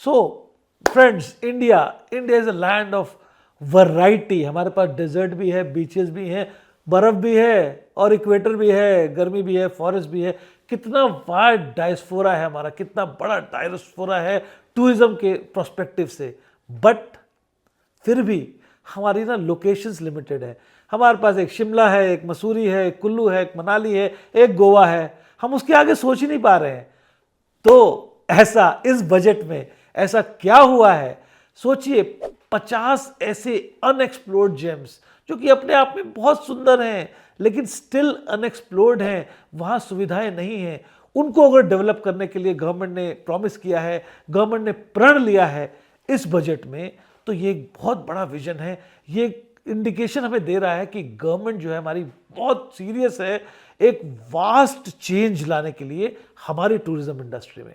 So friends, India is a land of variety. हमारे पास desert भी है, बीचेस भी हैं, बर्फ भी है और इक्वेटर भी है, गर्मी भी है, फॉरेस्ट भी है। कितना वाइड डायस्पोरा है हमारा, कितना बड़ा डायस्पोरा है टूरिज्म के प्रोस्पेक्टिव से। बट फिर भी हमारी ना लोकेशंस लिमिटेड है। हमारे पास एक शिमला है, एक मसूरी है, एक कुल्लू है, एक मनाली है, एक गोवा है। हम उसके आगे सोच ही नहीं पा रहे हैं। तो ऐसा इस बजट में ऐसा क्या हुआ है? सोचिए, 50 ऐसे अनएक्सप्लोर्ड जेम्स जो कि अपने आप में बहुत सुंदर हैं लेकिन स्टिल अनएक्सप्लोर्ड हैं, वहां सुविधाएं नहीं हैं। उनको अगर डेवलप करने के लिए गवर्नमेंट ने प्रॉमिस किया है, गवर्नमेंट ने प्रण लिया है इस बजट में, तो ये एक बहुत बड़ा विजन है। ये इंडिकेशन हमें दे रहा है कि गवर्नमेंट जो है हमारी बहुत सीरियस है एक वास्ट चेंज लाने के लिए हमारी टूरिज्म इंडस्ट्री में।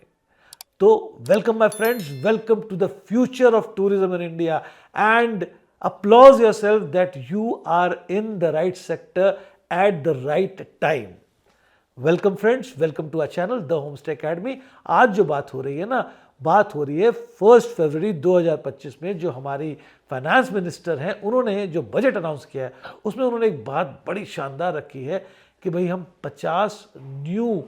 तो welcome my friends, welcome to the future of tourism in India and applaud yourself that you are in the right sector at the right time. Welcome friends, welcome to our channel the homestay academy. आज जो बात हो रही है ना, बात हो रही है 1 फरवरी 2025 में जो हमारी फाइनेंस मिनिस्टर हैं, उन्होंने जो बजट अनाउंस किया है उसमें उन्होंने एक बात बड़ी शानदार रखी है कि भाई हम 50 न्यू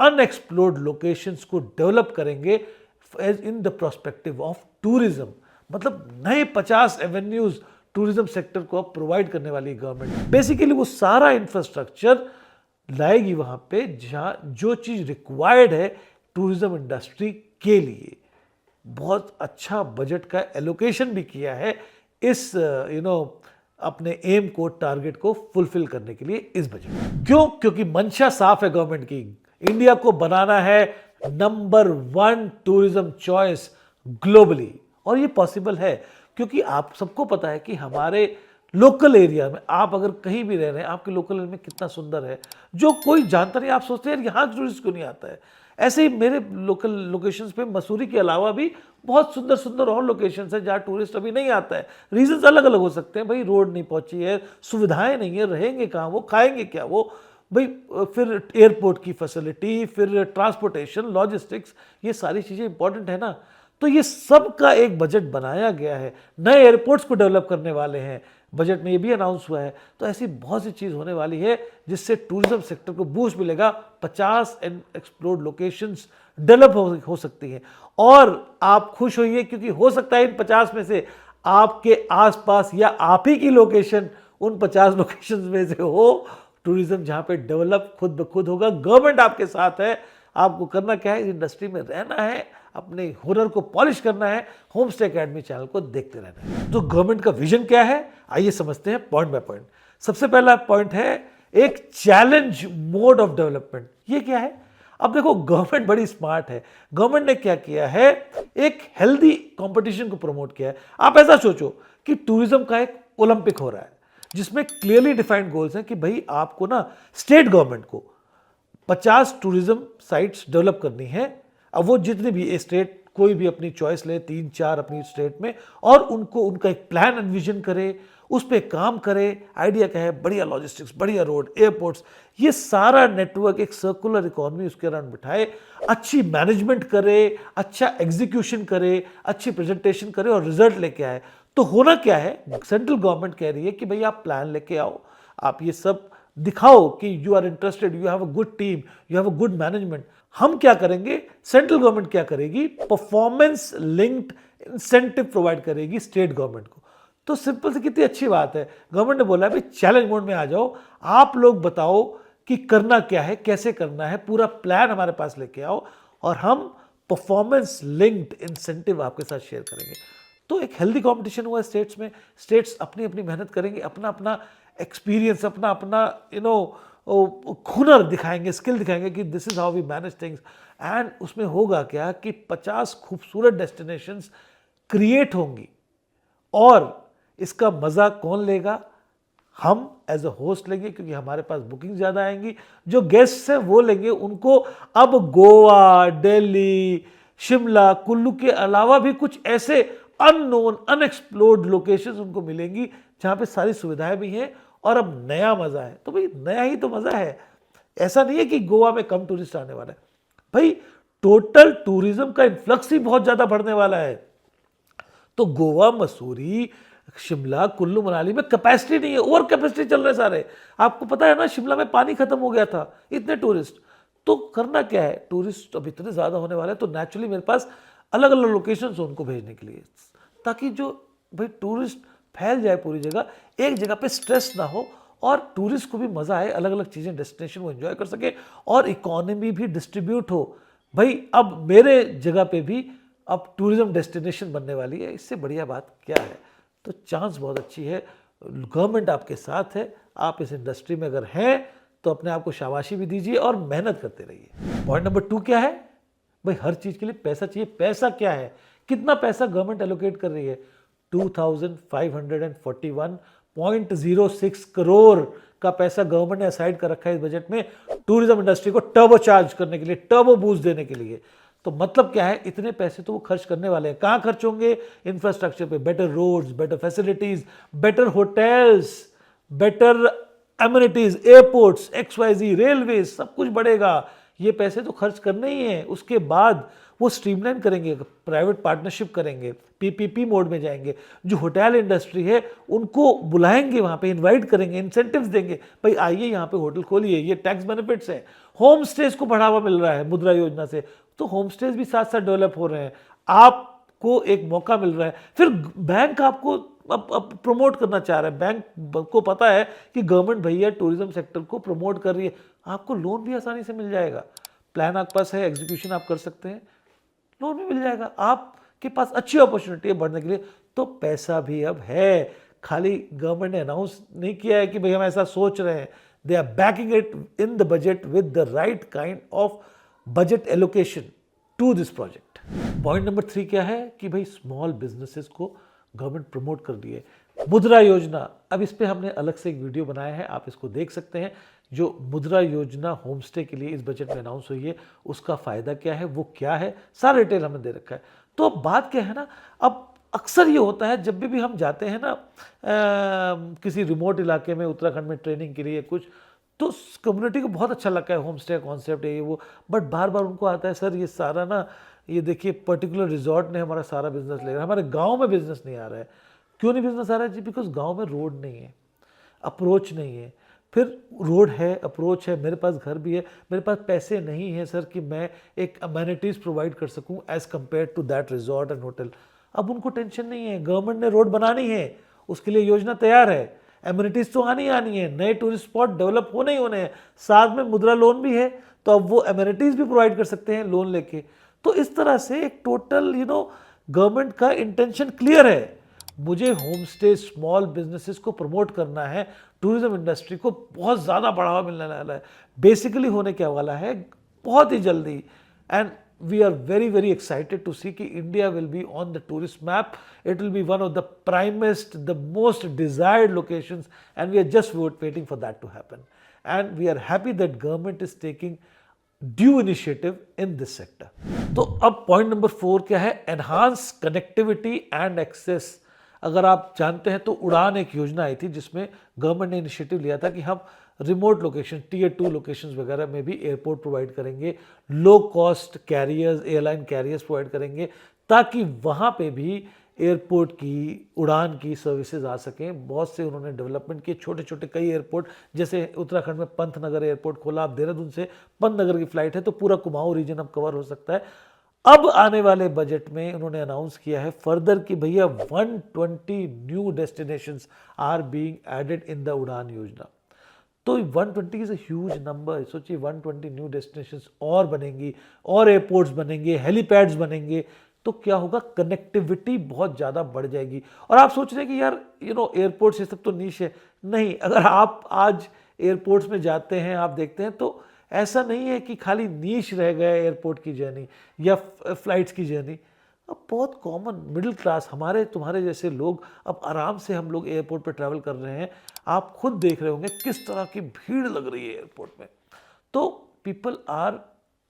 अनएक्सप्लोर्ड लोकेशंस को डेवलप करेंगे in the prospective of tourism. मतलब नए 50 एवेन्यूज टूरिज्म सेक्टर को अब प्रोवाइड करने वाली गवर्नमेंट। बेसिकली वो सारा इंफ्रास्ट्रक्चर लाएगी वहां पे जहां जो चीज रिक्वायर्ड है टूरिज्म इंडस्ट्री के लिए। बहुत अच्छा बजट का एलोकेशन भी किया है इस अपने एम को, टारगेट को फुलफिल करने के लिए इस बजट। क्यों? क्योंकि मंशा साफ है गवर्नमेंट की, इंडिया को बनाना है नंबर 1 टूरिज्म चॉइस ग्लोबली। और ये पॉसिबल है क्योंकि आप सबको पता है कि हमारे लोकल एरिया में, आप अगर कहीं भी रह रहे हैं, आपके लोकल एरिया में कितना सुंदर है जो कोई जानता नहीं। आप सोचते हैं यहाँ टूरिस्ट क्यों नहीं आता है। ऐसे ही मेरे लोकल लोकेशंस पे मसूरी के अलावा भी बहुत सुंदर सुंदर और लोकेशंस हैं जहाँ टूरिस्ट अभी नहीं आता है। रीजंस अलग अलग हो सकते हैं। भाई रोड नहीं पहुंची है, सुविधाएं नहीं है, रहेंगे कहाँ वो, खाएंगे क्या वो, भाई फिर एयरपोर्ट की फैसिलिटी, फिर ट्रांसपोर्टेशन, लॉजिस्टिक्स, ये सारी चीज़ें इंपॉर्टेंट है ना। तो ये सब का एक बजट बनाया गया है। नए एयरपोर्ट्स को डेवलप करने वाले हैं, बजट में ये भी अनाउंस हुआ है। तो ऐसी बहुत सी चीज़ होने वाली है जिससे टूरिज्म सेक्टर को बूस्ट मिलेगा। 50 एक्सप्लोर्ड लोकेशंस डेवलप हो सकती हैं। और आप खुश होइए क्योंकि हो सकता है इन 50 में से आपके आसपास या आप ही की लोकेशन उन 50 लोकेशन में से हो टूरिज्म जहाँ पे डेवलप खुद ब खुद होगा। गवर्नमेंट आपके साथ है। आपको करना क्या है, इंडस्ट्री में रहना है, अपने हुनर को पॉलिश करना है, होमस्टे एकेडमी चैनल को देखते रहना है। तो गवर्नमेंट का विजन क्या है, आइए समझते हैं पॉइंट बाय पॉइंट। सबसे पहला पॉइंट है एक चैलेंज मोड ऑफ डेवलपमेंट। ये क्या है? अब देखो, गवर्नमेंट बड़ी स्मार्ट है। गवर्नमेंट ने क्या किया है, एक हेल्दी कंपटीशन को प्रमोट किया है। आप ऐसा सोचो कि टूरिज्म का एक ओलंपिक हो रहा है जिसमें क्लियरली डिफाइंड गोल्स हैं कि भाई आपको ना स्टेट गवर्नमेंट को 50 टूरिज्म साइट्स डेवलप करनी है। अब वो जितनी भी स्टेट कोई भी अपनी चॉइस ले, 3-4 अपनी स्टेट में, और उनको उनका एक प्लान एनविजन करे, उस पर काम करे। आइडिया क्या है, बढ़िया लॉजिस्टिक्स, बढ़िया रोड, एयरपोर्ट्स, ये सारा नेटवर्क एक सर्कुलर इकोनॉमी उसके अराउंड बिठाए, अच्छी मैनेजमेंट करे, अच्छा एग्जीक्यूशन करे, अच्छी प्रेजेंटेशन करे और रिजल्ट लेके आए। तो होना क्या है, सेंट्रल गवर्नमेंट कह रही है कि भाई आप प्लान लेके आओ, आप ये सब दिखाओ कि you are interested, you have a good team, you have a good management. हम क्या करेंगे, सेंट्रल गवर्नमेंट क्या करेगी, परफॉर्मेंस लिंक्ड इंसेंटिव प्रोवाइड करेगी स्टेट गवर्नमेंट को। तो सिंपल से कितनी अच्छी बात है। गवर्नमेंट ने बोला भाई चैलेंज मोड में आ जाओ, आप लोग बताओ कि करना क्या है, कैसे करना है, पूरा प्लान हमारे पास लेके आओ और हम परफॉर्मेंस लिंक्ड इंसेंटिव आपके साथ शेयर करेंगे। तो एक हेल्दी कंपटीशन हुआ स्टेट्स में। स्टेट्स अपनी अपनी मेहनत करेंगे, अपना अपना एक्सपीरियंस, अपना अपना हुनर दिखाएंगे, स्किल दिखाएंगे कि this is how we manage things. And उसमें होगा क्या कि 50 खूबसूरत डेस्टिनेशंस क्रिएट होंगी। और इसका मजा कौन लेगा? हम एज अ होस्ट लेंगे क्योंकि हमारे पास बुकिंग ज्यादा आएंगी। जो गेस्ट हैं वो लेंगे, उनको अब गोवा, दिल्ली, शिमला, कुल्लू के अलावा भी कुछ ऐसे अननोन, अनएक्सप्लोर्ड लोकेशंस उनको मिलेंगी जहां पे सारी सुविधाएं भी हैं और अब नया मजा है। तो भाई नया ही तो मजा है। ऐसा नहीं है कि गोवा में कम टूरिस्ट आने वाला है। भाई टोटल टूरिज्म का इन्फ्लक्स ही बहुत ज्यादा बढ़ने वाला है। तो गोवा, मसूरी, शिमला, कुल्लू मनाली में कैपेसिटी नहीं है, ओवर कैपेसिटी चल रहे सारे। आपको पता है ना, शिमला में पानी खत्म हो गया था, इतने टूरिस्ट। तो करना क्या है, टूरिस्ट अब इतने ज़्यादा होने वाले हैं, तो नेचुरली मेरे पास अलग अलग लोकेशन हैं उनको भेजने के लिए, ताकि जो भाई टूरिस्ट फैल जाए पूरी जगह, एक जगह पे स्ट्रेस ना हो, और टूरिस्ट को भी मज़ा आए, अलग अलग चीज़ें, डेस्टिनेशन वो एंजॉय कर सके, और इकोनॉमी भी डिस्ट्रीब्यूट हो। भाई अब मेरे जगह पे भी अब टूरिज्म डेस्टिनेशन बनने वाली है, इससे बढ़िया बात क्या है। तो चांस बहुत अच्छी है, गवर्नमेंट आपके साथ है, आप इस इंडस्ट्री में अगर हैं तो अपने आप को शाबाशी भी दीजिए और मेहनत करते रहिए। पॉइंट नंबर 2 क्या है, भाई हर चीज के लिए पैसा चाहिए। पैसा क्या है, कितना पैसा गवर्नमेंट एलोकेट कर रही है, 2541.06 करोड़ का पैसा गवर्नमेंट ने असाइड कर रखा है इस बजट में टूरिज्म इंडस्ट्री को टर्बो चार्ज करने के लिए, टर्बो बूस्ट देने के लिए। तो मतलब क्या है, इतने पैसे तो वो खर्च करने वाले हैं। कहां खर्च होंगे, इंफ्रास्ट्रक्चर पे, better roads, better facilities, better hotels, better amenities, airports, XYZ, railway, सब कुछ बढ़ेगा। ये पैसे तो खर्च करने ही हैं। उसके बाद वो स्ट्रीमलाइन करेंगे, प्राइवेट पार्टनरशिप करेंगे, PPP मोड में जाएंगे। जो होटल इंडस्ट्री है उनको बुलाएंगे, वहां पे इनवाइट करेंगे, इंसेंटिव्स देंगे, भाई आइए यहाँ पे होटल खोलिए, ये टैक्स बेनिफिट्स हैं। होम स्टेज को बढ़ावा मिल रहा है मुद्रा योजना से, तो होम स्टेज भी साथ साथ डेवलप हो रहे हैं, आपको एक मौका मिल रहा है। फिर बैंक आपको अब प्रमोट करना चाह रहा है, बैंक को पता है कि गवर्नमेंट भैया टूरिज्म सेक्टर को प्रमोट कर रही है, आपको लोन भी आसानी से मिल जाएगा। प्लान आपके पास है, एग्जीक्यूशन आप कर सकते हैं, लोन भी मिल जाएगा, आपके पास अच्छी अपॉर्चुनिटी है बढ़ने के लिए। तो पैसा भी अब है, खाली गवर्नमेंट ने अनाउंस नहीं किया है कि भाई हम ऐसा सोच रहे हैं, they are backing it in the budget with the right kind of budget allocation to this project. Point number 3 क्या है कि भाई स्मॉल बिजनेसेस को गवर्नमेंट प्रमोट कर रही है, मुद्रा योजना। अब इस पे हमने अलग से एक वीडियो बनाया है, आप इसको देख सकते हैं। जो मुद्रा योजना होम स्टे के लिए इस बजट में अनाउंस हुई है, उसका फायदा क्या है, वो क्या है, सारा डिटेल हमने दे रखा है। तो अब बात क्या है ना, अब अक्सर ये होता है जब भी हम जाते हैं ना किसी रिमोट इलाके में, उत्तराखंड में ट्रेनिंग के लिए कुछ, तो कम्युनिटी को बहुत अच्छा लगता है होम स्टे कॉन्सेप्ट है ये वो, बट बार बार उनको आता है सर ये सारा ना, ये देखिए पर्टिकुलर रिजॉर्ट ने हमारा सारा बिजनेस ले रहा है, हमारे गांव में बिजनेस नहीं आ रहा है। क्यों नहीं बिजनेस आ रहा है जी, बिकॉज गांव में रोड नहीं है, अप्रोच नहीं है। फिर रोड है, अप्रोच है, मेरे पास घर भी है, मेरे पास पैसे नहीं है सर कि मैं एक अमेनिटीज़ प्रोवाइड कर सकूं as compare to that resort and hotel. अब उनको टेंशन नहीं है, गवर्नमेंट ने रोड बनानी है, उसके लिए योजना तैयार है, एमिनिटीज़ तो आनी आनी है, नए टूरिस्ट स्पॉट डेवलप होने ही होने हैं, साथ में मुद्रा लोन भी है, तो अब वो एमिनिटीज़ भी प्रोवाइड कर सकते हैं लोन लेके। तो इस तरह से एक टोटल गवर्नमेंट का इंटेंशन क्लियर है, मुझे होम स्टे, स्मॉल बिजनेसेस को प्रमोट करना है, टूरिज्म इंडस्ट्री को बहुत ज़्यादा बढ़ावा मिलने वाला है। बेसिकली होने क्या वाला है बहुत ही जल्दी, and we are very very excited to see कि India will be on the tourist map. It will be one of the primest, the most desired locations, and we are just waiting for that to happen. And we are happy that government is taking due initiative in this sector. तो अब point number 4 क्या है, enhance connectivity and access. अगर आप जानते हैं तो उड़ान एक योजना आई थी जिसमें गवर्नमेंट ने इनिशिएटिव लिया था कि हम रिमोट लोकेशन, Tier 2 लोकेशंस वगैरह में भी एयरपोर्ट प्रोवाइड करेंगे, low cost carriers, airline carriers provide करेंगे, ताकि वहाँ पे भी एयरपोर्ट की, उड़ान की सर्विसेज आ सकें। बहुत से उन्होंने डेवलपमेंट किए, छोटे छोटे कई एयरपोर्ट, जैसे उत्तराखंड में पंतनगर एयरपोर्ट खोला, अब देहरादून से पंतनगर की फ्लाइट है तो पूरा कुमाऊं रीजन अब कवर हो सकता है। अब आने वाले बजट में उन्होंने अनाउंस किया है फर्दर कि भैया 120 new destinations are being added in the Udan योजना। तो 120 इज अ ह्यूज नंबर। सोचिए 120 न्यू डेस्टिनेशंस और बनेंगी, और एयरपोर्ट्स बनेंगे, हेलीपैड्स बनेंगे, तो क्या होगा, कनेक्टिविटी बहुत ज़्यादा बढ़ जाएगी। और आप सोच रहे हैं कि यार एयरपोर्ट्स ये सब तो नीश है, नहीं। अगर आप आज एयरपोर्ट्स में जाते हैं, आप देखते हैं तो ऐसा नहीं है कि खाली नीश रह गए एयरपोर्ट की जर्नी या फ्लाइट्स की जर्नी। अब बहुत कॉमन मिडिल क्लास, हमारे तुम्हारे जैसे लोग, अब आराम से हम लोग एयरपोर्ट पर ट्रैवल कर रहे हैं। आप खुद देख रहे होंगे किस तरह की भीड़ लग रही है एयरपोर्ट में। तो people are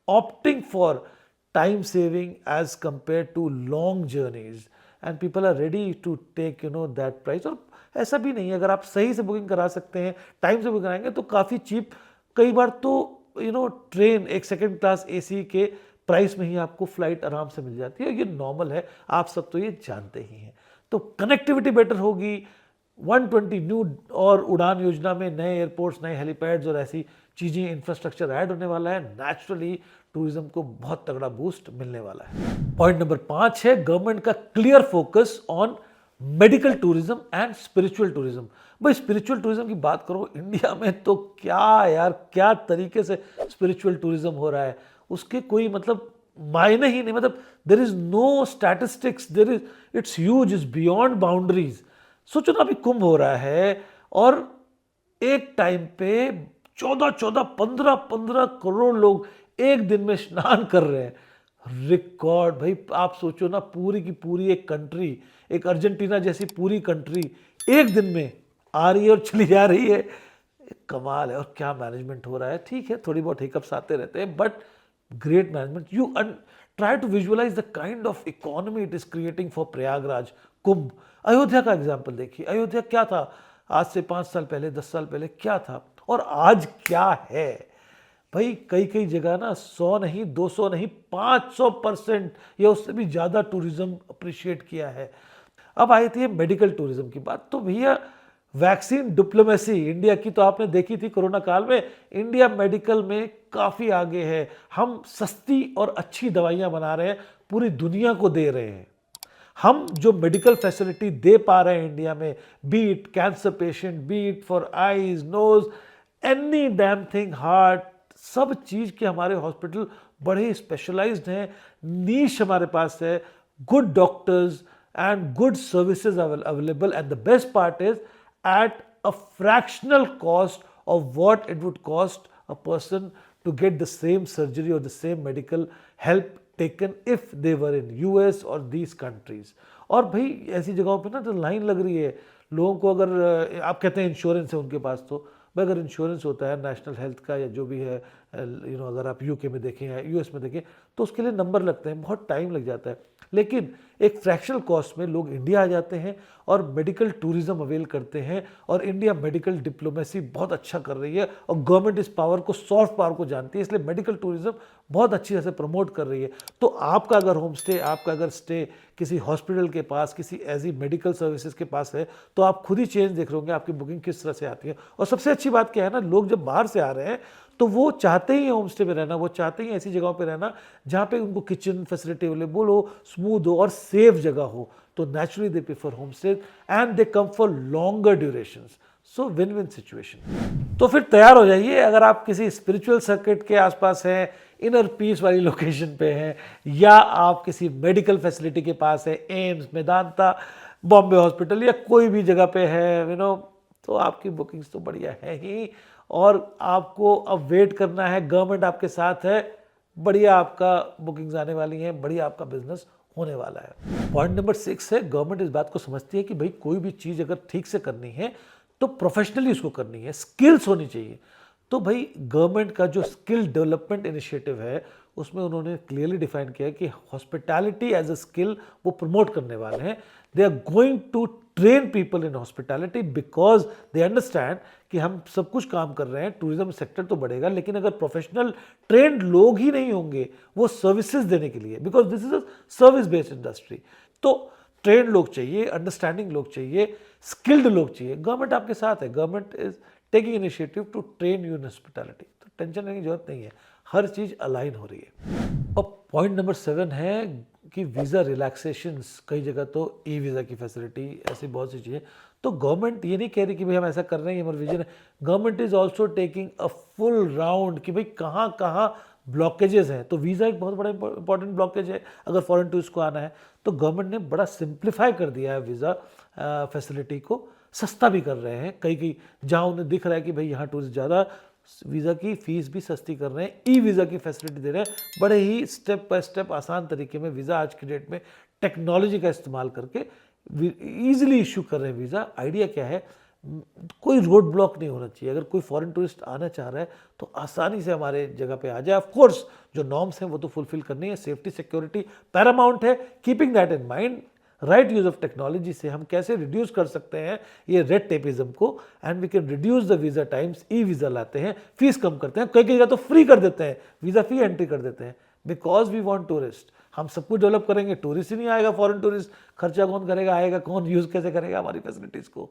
opting for time saving as compare to long journeys, and people are ready to take that price. और ऐसा भी नहीं है, अगर आप सही से बुकिंग करा सकते हैं, टाइम से बुकिंग कराएंगे तो काफ़ी चीप। कई बार तो ट्रेन एक सेकेंड क्लास AC के प्राइस में ही आपको फ्लाइट आराम से मिल जाती है, ये नॉर्मल है, आप सब तो ये जानते ही हैं। तो कनेक्टिविटी बेटर होगी, 120 न्यू और उड़ान योजना में नए एयरपोर्ट्स, नए हेलीपैड्स और ऐसी चीज़ें, इंफ्रास्ट्रक्चर ऐड होने वाला है। नेचुरली टूरिज्म को बहुत तगड़ा बूस्ट मिलने वाला है। पॉइंट नंबर 5 है गवर्नमेंट का clear focus on medical tourism and spiritual tourism. भाई स्पिरिचुअल टूरिज्म की बात करो, इंडिया में तो क्या यार, क्या तरीके से स्पिरिचुअल टूरिज्म हो रहा है, उसके कोई मतलब मायने ही नहीं। मतलब there is no statistics, there is, it's huge, is beyond boundaries. सोचो ना, अभी कुंभ हो रहा है और एक टाइम पे 14-15 करोड़ लोग एक दिन में स्नान कर रहे हैं, रिकॉर्ड। भाई आप सोचो ना, पूरी की पूरी एक कंट्री, एक अर्जेंटीना जैसी पूरी कंट्री एक दिन में आ रही है और चली जा रही है, कमाल है। और क्या मैनेजमेंट हो रहा है। ठीक है, थोड़ी बहुत हिकअप्स आते रहते हैं, but great management. You try to visualise the kind of economy it is creating for Prayagraj, Kumbh. Ayodhya का एग्जाम्पल देखिए, अयोध्या क्या था आज से 5 साल पहले, 10 साल पहले क्या था, और आज क्या है। भाई कई कई जगह ना 100 नहीं, 200 नहीं, 500% या उससे भी ज़्यादा टूरिज्म अप्रिशिएट किया है। अब आई थी मेडिकल टूरिज्म की बात, तो भैया वैक्सीन डिप्लोमेसी इंडिया की तो आपने देखी थी कोरोना काल में। इंडिया मेडिकल में काफ़ी आगे है, हम सस्ती और अच्छी दवाइयाँ बना रहे हैं, पूरी दुनिया को दे रहे हैं। हम जो मेडिकल फैसिलिटी दे पा रहे हैं इंडिया में, be it cancer patient, be it for eyes, nose, any damn thing, heart, सब चीज़ के हमारे हॉस्पिटल बड़े स्पेशलाइज्ड हैं, नीश हमारे पास है, good doctors and good services available, and the best part is at a fractional cost of what it would cost a person to get the same surgery or the same medical help taken if they were in US or these countries. और भाई ऐसी जगहों पे ना तो line लग रही है लोगों को। अगर आप कहते हैं इंश्योरेंस है उनके पास, तो भाई अगर इंश्योरेंस होता है नेशनल हेल्थ का या जो भी है, अगर आप यूके में देखें या यूएस में देखें, तो उसके लिए नंबर लगते हैं, बहुत टाइम लग जाता है। लेकिन एक फ्रैक्शनल कॉस्ट में लोग इंडिया आ जाते हैं और मेडिकल टूरिज्म अवेल करते हैं, और इंडिया मेडिकल डिप्लोमेसी बहुत अच्छा कर रही है, और गवर्नमेंट इस पावर को, सॉफ्ट पावर को जानती है, इसलिए मेडिकल टूरिज्म बहुत अच्छी तरह से प्रमोट कर रही है। तो आपका अगर होम स्टे, आपका अगर स्टे किसी हॉस्पिटल के पास, किसी ऐसी मेडिकल सर्विसेज के पास है, तो आप खुद ही चेंज देख रहे होंगे आपकी बुकिंग किस तरह से आती है। और सबसे अच्छी बात क्या है ना, लोग जब बाहर से आ रहे हैं तो वो चाहते ही होम स्टे में रहना, वो चाहते ही ऐसी जगहों पे रहना जहाँ पे उनको किचन फैसिलिटी अवेलेबल हो, स्मूथ हो और सेफ जगह हो। तो naturally they prefer home stay and they come for longer durations. So win win situation. तो फिर तैयार हो जाइए, अगर आप किसी स्पिरिचुअल सर्किट के आसपास हैं, इनर पीस वाली लोकेशन पे हैं, या आप किसी मेडिकल फैसिलिटी के पास है, एम्स, मेदांता, बॉम्बे हॉस्पिटल या कोई भी जगह पे है, तो आपकी बुकिंग्स तो बढ़िया है ही। और आपको अब वेट करना है, गवर्नमेंट आपके साथ है, बढ़िया आपका बुकिंग्स आने वाली हैं, बढ़िया आपका बिजनेस होने वाला है। पॉइंट नंबर 6 है, गवर्नमेंट इस बात को समझती है कि भाई कोई भी चीज़ अगर ठीक से करनी है तो प्रोफेशनली उसको करनी है, स्किल्स होनी चाहिए। तो भाई गवर्नमेंट का जो स्किल डेवलपमेंट इनिशिएटिव है उसमें उन्होंने क्लियरली डिफाइन किया कि हॉस्पिटैलिटी एज अ स्किल वो प्रमोट करने वाले हैं। They are going to train people in hospitality because they understand कि हम सब कुछ काम कर रहे हैं, टूरिज्म सेक्टर तो बढ़ेगा, लेकिन अगर प्रोफेशनल ट्रेंड लोग ही नहीं होंगे वो सर्विसेज देने के लिए, because this is a service based industry, तो ट्रेंड लोग चाहिए, अंडरस्टैंडिंग लोग चाहिए, स्किल्ड लोग चाहिए। गवर्नमेंट आपके साथ है, government is taking initiative to train you in hospitality, तो टेंशन लेने की जरूरत नहीं है, हर चीज़ अलाइन हो रही है। अब पॉइंट नंबर 7 है कि वीज़ा रिलैक्सेशंस, कई जगह तो ई वीज़ा की फैसिलिटी, ऐसी बहुत सी चीज़ें। तो गवर्नमेंट ये नहीं कह रही कि भाई हम ऐसा कर रहे हैं, हमारा विजन है। Government is also taking a full round कि भाई कहाँ कहाँ ब्लॉकेजेस हैं। तो वीज़ा एक बहुत बड़ा इंपॉर्टेंट ब्लॉकेज है अगर फॉरेन टूरिस्ट को आना है। तो गवर्नमेंट ने बड़ा सिंप्लीफाई कर दिया है वीज़ा फैसिलिटी को, सस्ता भी कर रहे हैं। कई जहाँ उन्हें दिख रहा है कि भाई यहाँ टूरिस्ट ज़्यादा, वीज़ा की फ़ीस भी सस्ती कर रहे हैं, ई वीज़ा की फैसिलिटी दे रहे हैं। बड़े ही स्टेप बाय स्टेप आसान तरीके में वीज़ा आज की डेट में टेक्नोलॉजी का इस्तेमाल करके ईजिली इशू कर रहे हैं वीज़ा। आइडिया क्या है, कोई रोड ब्लॉक नहीं होना चाहिए। अगर कोई फॉरेन टूरिस्ट आना चाह रहा है तो आसानी से हमारे जगह पे आ जाए। ऑफ कोर्स जो नॉर्म्स हैं वो तो फुलफिल करनी है, सेफ्टी सिक्योरिटी पैरामाउंट है। Keeping that in mind, right use of technology से हम कैसे रिड्यूस कर सकते हैं ये रेड टेपिज्म को, and we can reduce the visa times. E visa लाते हैं, फीस कम करते हैं, कई जगह तो फ्री कर देते हैं, वीज़ा फ्री एंट्री कर देते हैं। Because we want tourist. हम सब कुछ डेवलप करेंगे, टूरिस्ट ही नहीं आएगा, फॉरेन टूरिस्ट, खर्चा कौन करेगा, आएगा कौन, यूज़ कैसे करेगा हमारी फैसिलिटीज़ को।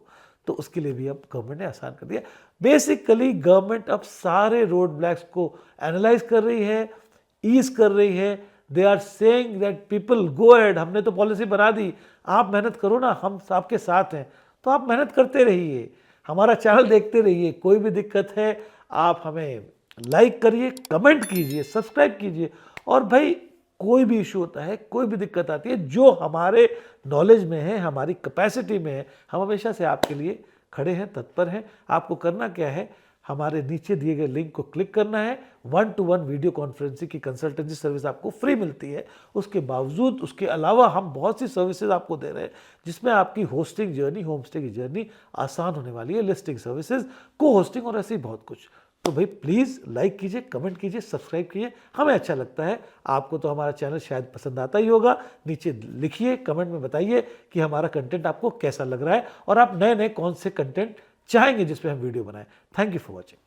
तो उसके लिए भी अब गवर्नमेंट ने आसान कर दिया। बेसिकली गवर्नमेंट अब सारे रोड ब्लैक्स को एनालाइज कर रही है, ईज कर रही है। They are saying that people go ahead, हमने तो पॉलिसी बना दी, आप मेहनत करो ना, हम आपके साथ हैं। तो आप मेहनत करते रहिए, हमारा चैनल देखते रहिए। कोई भी दिक्कत है आप हमें लाइक करिए, कमेंट कीजिए, सब्सक्राइब कीजिए। और भाई कोई भी इशू होता है, कोई भी दिक्कत आती है, जो हमारे नॉलेज में है, हमारी कैपेसिटी में है, हम हमेशा से आपके लिए खड़े हैं, तत्पर हैं। आपको करना क्या है, हमारे नीचे दिए गए लिंक को क्लिक करना है। 1-to-1 वीडियो कॉन्फ्रेंसिंग की कंसल्टेंसी सर्विस आपको फ्री मिलती है। उसके बावजूद, उसके अलावा हम बहुत सी सर्विसेज आपको दे रहे हैं, जिसमें आपकी होस्टिंग जर्नी, होम स्टे की जर्नी आसान होने वाली है, लिस्टिंग सर्विसेज, को होस्टिंग और ऐसे ही बहुत कुछ। तो भाई प्लीज़ लाइक कीजिए, कमेंट कीजिए, सब्सक्राइब कीजिए, हमें अच्छा लगता है। आपको तो हमारा चैनल शायद पसंद आता ही होगा। नीचे लिखिए, कमेंट में बताइए कि हमारा कंटेंट आपको कैसा लग रहा है और आप नए नए कौन से कंटेंट चाहेंगे जिस पे हम वीडियो बनाएं। Thank you for watching.